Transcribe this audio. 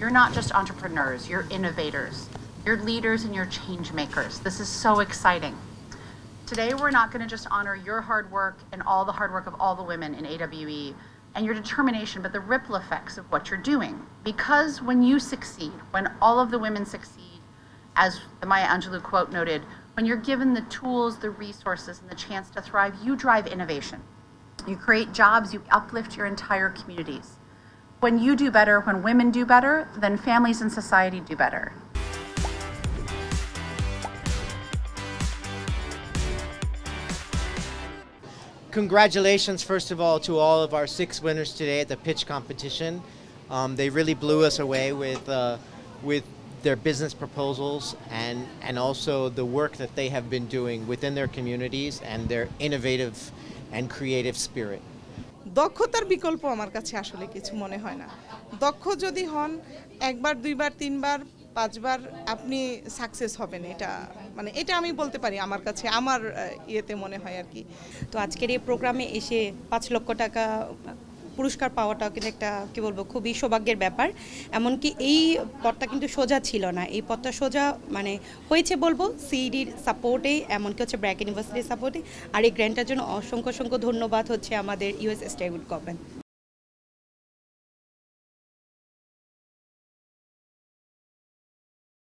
You're not just entrepreneurs, you're innovators. You're leaders and you're change makers. This is so exciting. Today, we're not going to just honor your hard work and all the hard work of all the women in AWE and your determination, but the ripple effects of what you're doing. Because when you succeed, when all of the women succeed, as the Maya Angelou quote noted, when you're given the tools, the resources, and the chance to thrive, you drive innovation. You create jobs, you uplift your entire communities. When you do better, when women do better, then families and society do better. Congratulations, first of all, to all of our 6 winners today at the pitch competition. They really blew us away with their business proposals and also the work that they have been doing within their communities and their innovative and creative spirit. দক্ষতার বিকল্প আমার কাছে আসলে কিছু মনে হয় না। দক্ষ যদি হন একবার দুইবার তিনবার পাঁচবার আপনি সাকসেস হবেন, এটা আমি বলতে পারি আমার কাছে আমার ইয়েতে মনে হয় আর কি। তো আজকের এই প্রোগ্রামে এসে 5 লক্ষ টাকা পুরস্কার পাওয়াটা কিন্তু একটা কি বলবো খুবই সৌভাগ্যের ব্যাপার। এমনকি এই পথটা কিন্তু সোজা ছিল না, এই পথটা সোজা মানে হয়েছে বলবো সিইডির সাপোর্টে, এমনকি হচ্ছে ব্র্যাক ইউনিভার্সিটির সাপোর্টে। আর এই গ্র্যান্টটার জন্য অসংখ্য ধন্যবাদ হচ্ছে আমাদের ইউএস স্টেট গভর্নমেন্ট।